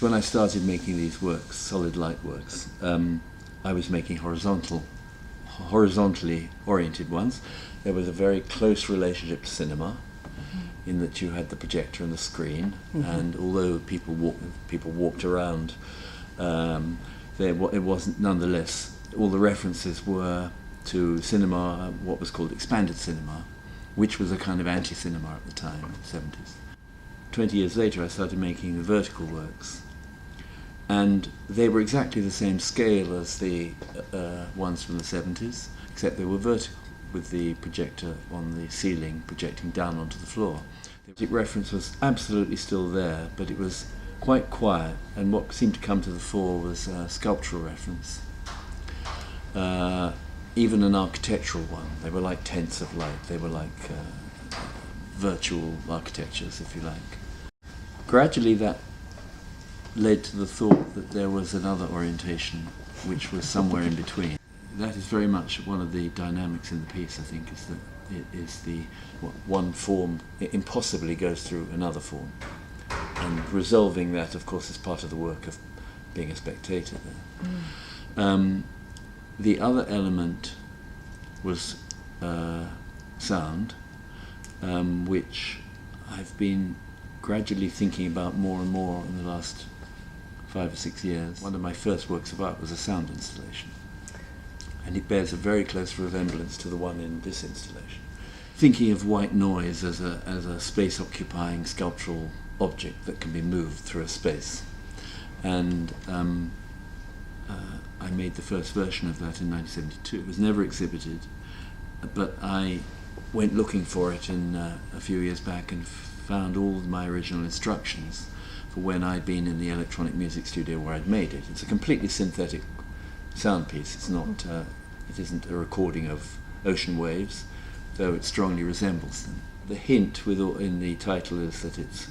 when I started making these works, solid light works, I was making horizontally oriented ones. There was a very close relationship to cinema, in that you had the projector and the screen, and although people walked around, it wasn't, nonetheless, all the references were to cinema, what was called expanded cinema, which was a kind of anti-cinema at the time, in the 70s. 20 years later I started making the vertical works, and they were exactly the same scale as the ones from the 70s, except they were vertical, with the projector on the ceiling projecting down onto the floor. The reference was absolutely still there, but it was quite quiet, and what seemed to come to the fore was a sculptural reference, even an architectural one. They were like tents of light, they were like virtual architectures, if you like. Gradually that led to the thought that there was another orientation which was somewhere in between. That is very much one of the dynamics in the piece, I think, is that it is one form impossibly goes through another form. And resolving that, of course, is part of the work of being a spectator there. The other element was sound, which I've been gradually thinking about more and more in the last 5 or 6 years. One of my first works of art was a sound installation, and it bears a very close resemblance to the one in this installation. Thinking of white noise as a space-occupying sculptural object that can be moved through a space. And I made the first version of that in 1972. It was never exhibited, but I went looking for it a few years back and found all of my original instructions for when I'd been in the electronic music studio where I'd made it. It's a completely synthetic sound piece. It's not, it isn't a recording of ocean waves, though it strongly resembles them. The hint in the title is that it's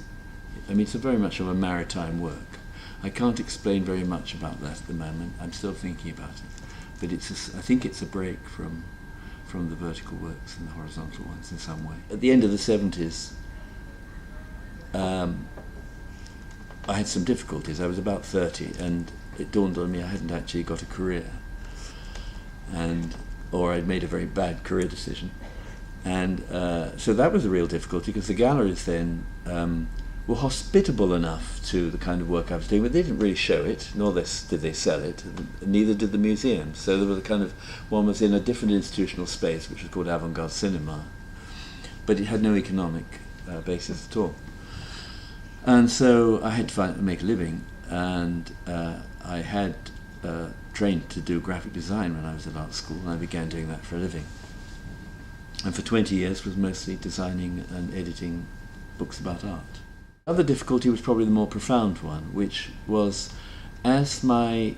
very much of a maritime work. I can't explain very much about that at the moment. I'm still thinking about it, but I think it's a break from the vertical works and the horizontal ones in some way. At the end of the 70s, I had some difficulties. I was about 30, and it dawned on me I hadn't actually got a career, or I'd made a very bad career decision. And so that was a real difficulty, because the galleries then were hospitable enough to the kind of work I was doing, but they didn't really show it, nor did they sell it, and neither did the museum. So there was one was in a different institutional space, which was called avant-garde cinema, but it had no economic basis at all. And so I had to make a living, and I had trained to do graphic design when I was at art school, and I began doing that for a living. And for 20 years was mostly designing and editing books about art. The other difficulty was probably the more profound one, which was, as my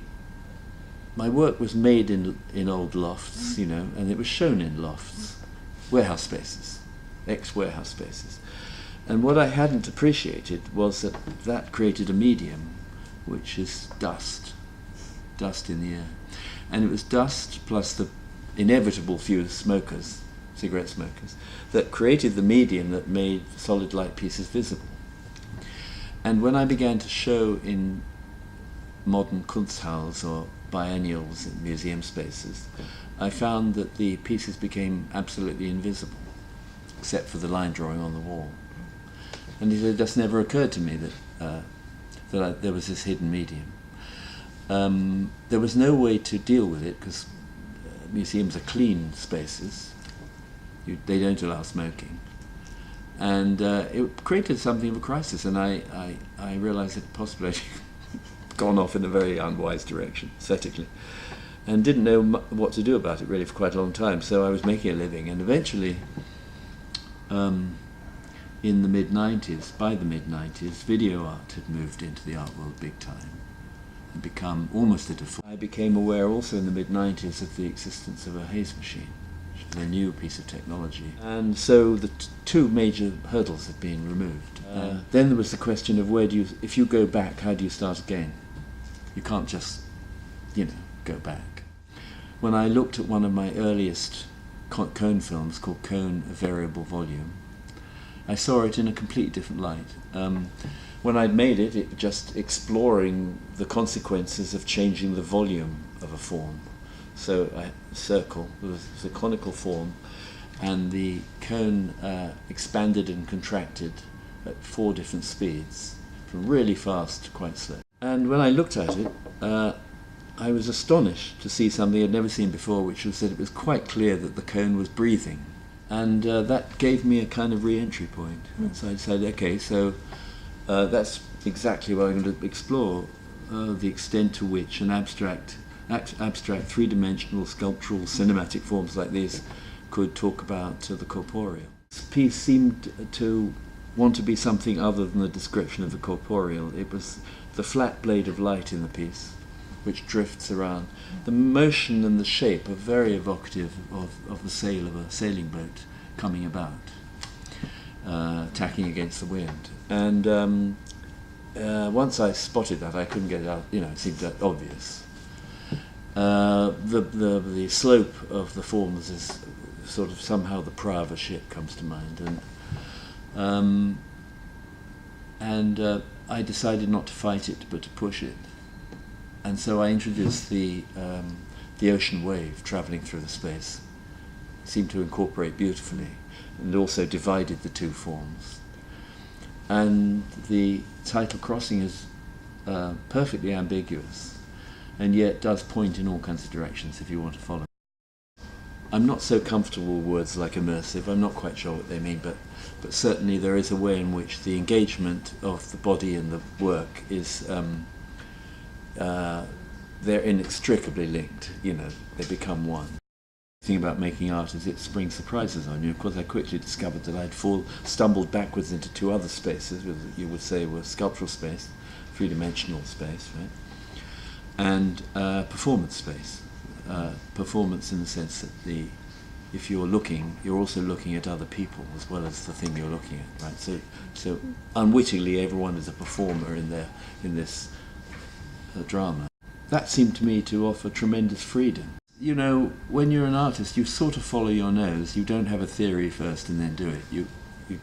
work was made in old lofts, and it was shown in lofts, warehouse spaces, ex-warehouse spaces. And what I hadn't appreciated was that created a medium, which is dust in the air. And it was dust plus the inevitable few smokers, cigarette smokers, that created the medium that made solid light pieces visible. And when I began to show in modern Kunsthalls or biennials in museum spaces, I found that the pieces became absolutely invisible, except for the line drawing on the wall. And it just never occurred to me that there was this hidden medium. There was no way to deal with it, because museums are clean spaces. They don't allow smoking. And it created something of a crisis, and I realized that possibly I'd gone off in a very unwise direction, aesthetically, and didn't know what to do about it really for quite a long time. So I was making a living, and eventually, in the mid-90s, by the mid-90s, video art had moved into the art world big time and become almost a default. I became aware also in the mid-90s of the existence of a haze machine, a new piece of technology. And so the two major hurdles had been removed. Then there was the question of if you go back, how do you start again? You can't just, go back. When I looked at one of my earliest Cone films called Cone, a Variable Volume, I saw it in a completely different light. When I'd made it, it was just exploring the consequences of changing the volume of a form. So a circle was a conical form, and the cone expanded and contracted at 4 different speeds, from really fast to quite slow. And when I looked at it, I was astonished to see something I'd never seen before, which was that it was quite clear that the cone was breathing. And that gave me a kind of re-entry point. So I decided, okay, so that's exactly what I'm going to explore, the extent to which an abstract three-dimensional sculptural cinematic forms like this could talk about the corporeal. This piece seemed to want to be something other than the description of the corporeal. It was the flat blade of light in the piece, which drifts around. The motion and the shape are very evocative of the sail of a sailing boat coming about, tacking against the wind. And once I spotted that, I couldn't get it out. It seemed that obvious. The slope of the forms is sort of somehow the prow of a ship comes to mind, and I decided not to fight it but to push it. And so I introduced the ocean wave travelling through the space. It seemed to incorporate beautifully, and also divided the 2 forms. And the title crossing is perfectly ambiguous, and yet does point in all kinds of directions if you want to follow. I'm not so comfortable with words like immersive. I'm not quite sure what they mean, but certainly there is a way in which the engagement of the body and the work is they're inextricably linked. They become one. The thing about making art is it springs surprises on you. Of course, I quickly discovered that I'd stumbled backwards into 2 other spaces, you would say were sculptural space, 3-dimensional space, right? And performance space. Performance in the sense that if you're looking, you're also looking at other people as well as the thing you're looking at, right? So unwittingly, everyone is a performer in this drama. That seemed to me to offer tremendous freedom. When you're an artist, you sort of follow your nose. You don't have a theory first and then do it. You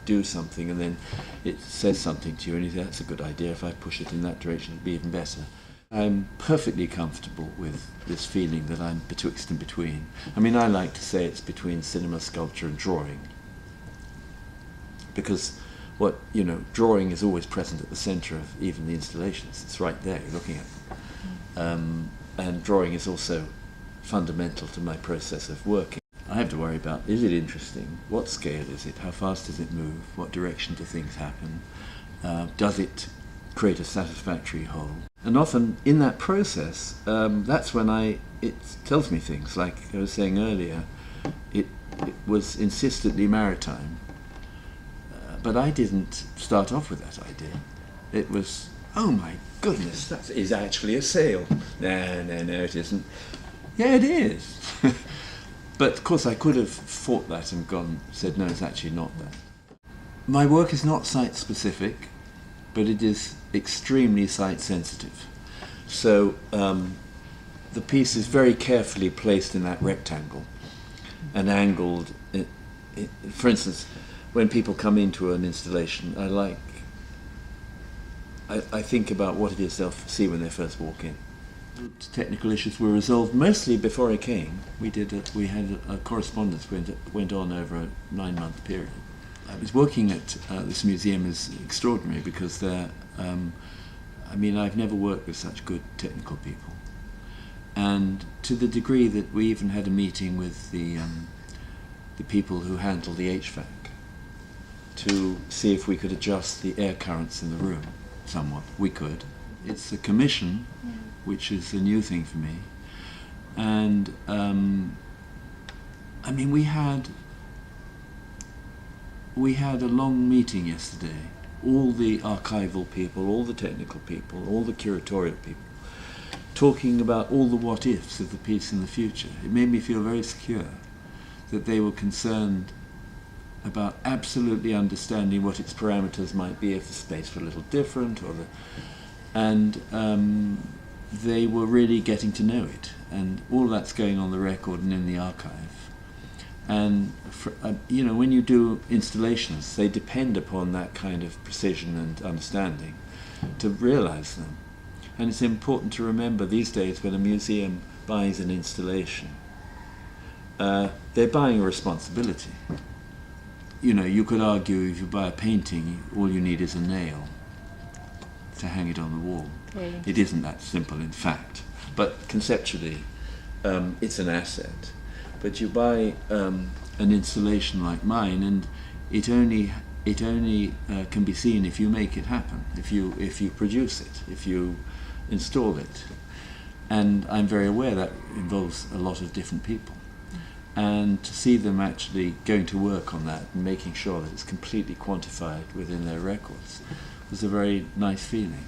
do something and then it says something to you and you think, that's a good idea. If I push it in that direction, it'd be even better. I'm perfectly comfortable with this feeling that I'm betwixt and between. I mean, I like to say it's between cinema, sculpture and drawing. Because drawing is always present at the centre of even the installations. It's right there, you're looking at it. And drawing is also fundamental to my process of working. I have to worry about, is it interesting? What scale is it? How fast does it move? What direction do things happen? Does it create a satisfactory whole? And often in that process, that's when it tells me things. Like I was saying earlier, it was insistently maritime. But I didn't start off with that idea. It was, oh my goodness, that is actually a sail. No, it isn't. Yeah, it is. But of course I could have fought that and said, no, it's actually not that. My work is not site-specific, but it is extremely site-sensitive. So the piece is very carefully placed in that rectangle and angled. For instance, when people come into an installation, I think about what it is they'll see when they first walk in. Technical issues were resolved mostly before I came. We had a correspondence went on over a 9-month period. I was working at this museum is extraordinary because I've never worked with such good technical people, and to the degree that we even had a meeting with the people who handle the HVAC to see if we could adjust the air currents in the room somewhat. We could. It's a commission, which is a new thing for me, and we had a long meeting yesterday. All the archival people, all the technical people, all the curatorial people, talking about all the what-ifs of the piece in the future. It made me feel very secure that they were concerned about absolutely understanding what its parameters might be if the space were a little different, and they were really getting to know it. And all that's going on the record and in the archive. And you know, when you do installations, they depend upon that kind of precision and understanding to realize them. And it's important to remember these days when a museum buys an installation, they're buying a responsibility. You know, you could argue if you buy a painting, all you need is a nail to hang it on the wall. Yeah. It isn't that simple, in fact. But conceptually, it's an asset. But you buy an installation like mine, and it only can be seen if you make it happen, if you produce it, if you install it. And I'm very aware that involves a lot of different people. And to see them actually going to work on that and making sure that it's completely quantified within their records was a very nice feeling.